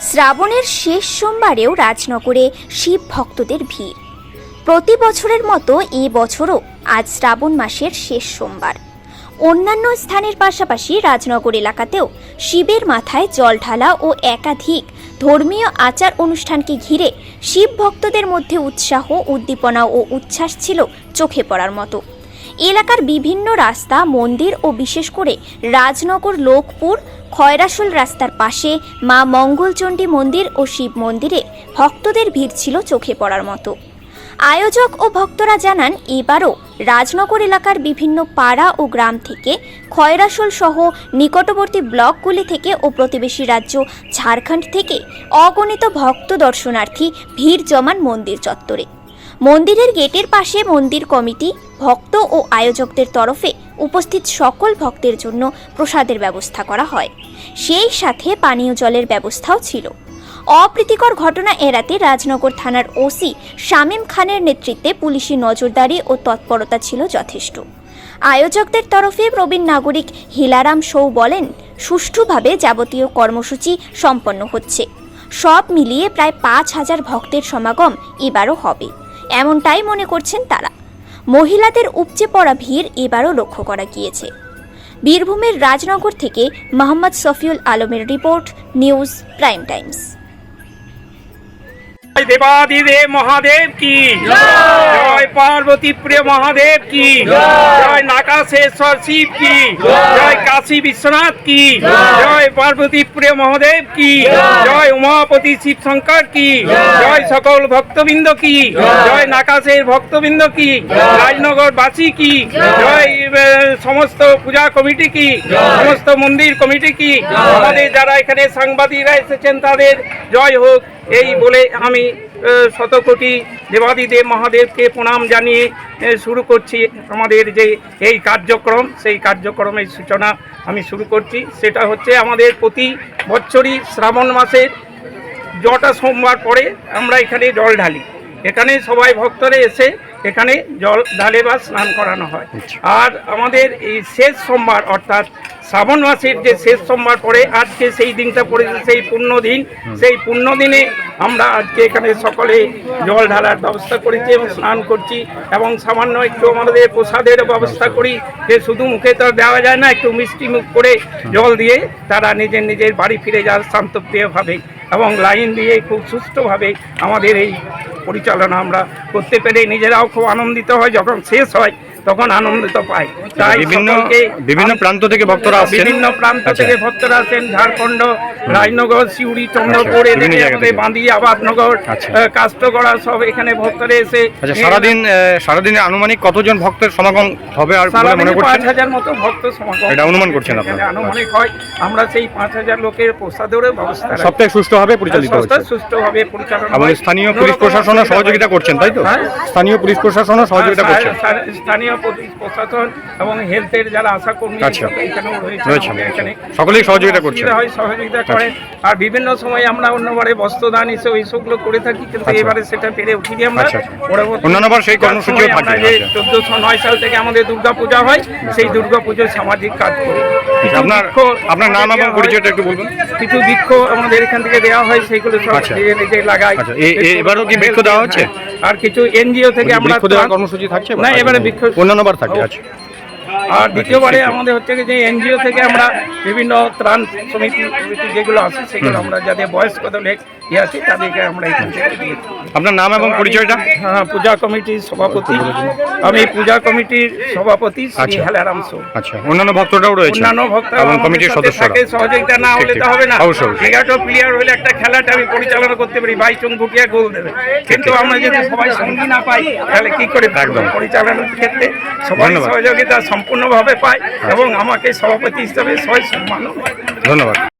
শ্রাবণের শেষ সোমবারেও রাজনগরে শিব ভক্তদের ভিড়। প্রতি বছরের মতো এ বছরও আজ শ্রাবণ মাসের শেষ সোমবার। অন্যান্য স্থানের পাশাপাশি রাজনগর এলাকাতেও শিবের মাথায় জল ঢালা ও একাধিক ধর্মীয় আচার অনুষ্ঠানকে ঘিরে শিব ভক্তদের মধ্যে উৎসাহ, উদ্দীপনা ও উচ্ছ্বাস ছিল চোখে পড়ার মতো। এলাকার বিভিন্ন রাস্তা, মন্দির ও বিশেষ করে রাজনগর লোকপুর খয়রাশোল রাস্তার পাশে মা মঙ্গলচণ্ডী মন্দির ও শিব মন্দিরে ভক্তদের ভিড় ছিল চোখে পড়ার মতো। আয়োজক ও ভক্তরা জানান, এবারও রাজনগর এলাকার বিভিন্ন পাড়া ও গ্রাম থেকে, খয়রাশোল সহ নিকটবর্তী ব্লকগুলি থেকে ও প্রতিবেশী রাজ্য ঝাড়খণ্ড থেকে অগণিত ভক্ত দর্শনার্থী ভিড় জমান মন্দির চত্বরে। মন্দিরের গেটের পাশে মন্দির কমিটি, ভক্ত ও আয়োজকদের তরফে উপস্থিত সকল ভক্তের জন্য প্রসাদের ব্যবস্থা করা হয়। সেই সাথে পানীয় জলের ব্যবস্থাও ছিল। অপ্রীতিকর ঘটনা এড়াতে রাজনগর থানার ওসি শামীম খানের নেতৃত্বে পুলিশি নজরদারি ও তৎপরতা ছিল যথেষ্ট। আয়োজকদের তরফে প্রবীণ নাগরিক হিলারাম সৌ বলেন, সুষ্ঠুভাবে যাবতীয় কর্মসূচি সম্পন্ন হচ্ছে। সব মিলিয়ে প্রায় ৫,০০০ ভক্তের সমাগম এবারও হবে, এমনটাই মনে করছেন তারা। মহিলাদের উপচে পড়া ভিড় এবারও লক্ষ্য করা গিয়েছে। বীরভূমের রাজনগর থেকে মোহাম্মদ সফিউল আলমের রিপোর্ট, নিউজ প্রাইম টাইমস। দেবাদিদেব মহাদেব কি জয়, পার্বতী প্রিয় মহাদেব কি জয়, নাকাশেশ্বর শিব কি জয়, কাশী বিশ্বনাথ কি জয়, পার্বতী প্রিয় মহাদেব কি জয়, উমাপতি শিব শঙ্কর কি জয়, সকল ভক্তবৃন্দ কি জয়, নাকাশের ভক্তবৃন্দ কি, রাজনগর বাসী কি জয়, সমস্ত পূজা কমিটি কি, সমস্ত মন্দির কমিটি কি, আমাদের যারা এখানে সাংবাদিকরা এসেছেন তাদের জয় হোক। এই বলে আমি শতকোটি দেবাদিদেব মহাদেবকে প্রণাম জানিয়ে শুরু করছি আমাদের যে এই কার্যক্রম, সেই কার্যক্রমের সূচনা আমি শুরু করছি। সেটা হচ্ছে আমাদের প্রতি বছরই শ্রাবণ মাসের জটা সোমবার পরে আমরা এখানে জল ঢালি। এখানে সবাই ভক্তরা এসে এখানে জল ঢালে বা স্নান করানো হয়। আর আমাদের এই শেষ সোমবার অর্থাৎ শ্রাবণ মাসের যে শেষ সোমবার পরে আজকে সেই দিনটা পড়েছে, সেই পুণ্য দিন। সেই পুণ্য দিনে আমরা আজকে এখানে সকলে জল ঢালার ব্যবস্থা করেছি এবং স্নান করছি, এবং সামান্য একটু আমাদের প্রসাদের ব্যবস্থা করি, যে শুধু মুখে তো দেওয়া যায় না, একটু মিষ্টি মুখ করে জল দিয়ে তারা নিজের নিজের বাড়ি ফিরে যাওয়ার শান্তপ্রিয়ভাবে এবং লাইন দিয়ে খুব সুষ্ঠুভাবে আমাদের এই পরিচালনা আমরা করতে পেরে নিজেরাও খুব আনন্দিত হয়। যখন শেষ হয় তখন আনন্দিত পাই। তাই বিভিন্ন প্রান্ত থেকে ভক্তরা আসেন, বিভিন্ন প্রান্ত থেকে ভক্তরা আসেন। ঝাড়খণ্ড, রাজনগর, সিউড়ি, চন্দ্রপুর, বাঁদি, আবাদনগর, কাষ্টগড়া সব এখানে ভক্তরা এসে সারাদিনে আনুমানিক কতজন ভক্তের সমাগম হবে আর মনে করছেন? ৫,০০০ মতো ভক্ত সমাগম এটা অনুমান করছেন আপনারা? আনুমানিক হয়। আমরা সেই ৫,০০০ লোকের প্রসাদেরও ব্যবস্থা সবটাই সুষ্ঠুভাবে পরিচালিত হচ্ছে। সুষ্ঠুভাবে পরিচালনা। এবং স্থানীয় পুলিশ প্রশাসনও সহযোগিতা করছেন, তাই তো? স্থানীয় পুলিশ প্রশাসনও সহযোগিতা করছেন। স্থানীয় পুলিশ প্রশাসন এবং হেলথের যারা আশাকর্মী এখানেও রয়েছে, এখানে সকলেই সহযোগিতা করছে, সহযোগিতা করে। আর বিভিন্ন সময় আমরা অন্যবারে বস্ত্রদান হিসেবে এইসবগুলো করে থাকি, কিন্তু এবারে সেটা পেরে উঠিনি আমরা। অন্যান্যবার সেই কর্মসূচিও থাকে। 1409 সাল থেকে আমাদের দুর্গা পূজা হয়, সেই দুর্গা পুজোর সামাজিক কাজ করি। আপনার নাম এবং পরিচয়টা একটু বলবেন। কিছু বৃক্ষ আমাদের এখান থেকে দেওয়া হয়, সেইগুলো সব নিজে নিজে লাগাই। এবারও কি বৃক্ষ দেওয়া হচ্ছে? আর কিছু এনজিও থেকে আমরা কর্মসূচি থাকছে না, এবারে বৃক্ষ অন্যান্যবার থাকে। আচ্ছা। আর দ্বিতীয়বারে আমাদের হচ্ছে যে এনজিও থেকে আমরা বিভিন্ন ত্রাণ সমিতি যেগুলো আছে সেগুলো আমরা যাদের বয়স্ক দলের আছে তাদেরকে আমরা এখান থেকে দিয়েছি। আপনার নাম এবং পরিচয়টা? হ্যাঁ, পূজা কমিটির সভাপতি আমি, পূজা কমিটির সভাপতি শ্রী হিলারাম সৌ। আচ্ছা, অন্যান্য ভক্তরাও রয়েছে? অন্যান্য ভক্তরা এবং কমিটির সদস্যরা সহযোগিতা না হলে তো হবে না। অবশ্যই। 11টা প্লেয়ার হলে একটা খেলাটা আমি পরিচালনা করতে পারি, 22 জন গুটিয়া গোল দেবে, কিন্তু আমরা যদি সবাই সঙ্গী না পাই তাহলে কি করে পরিচালনার ক্ষেত্রে সবাই সহযোগিতা সম্পূর্ণভাবে পায় এবং আমাকে সভাপতি হিসাবে সবাই সম্মান। ধন্যবাদ।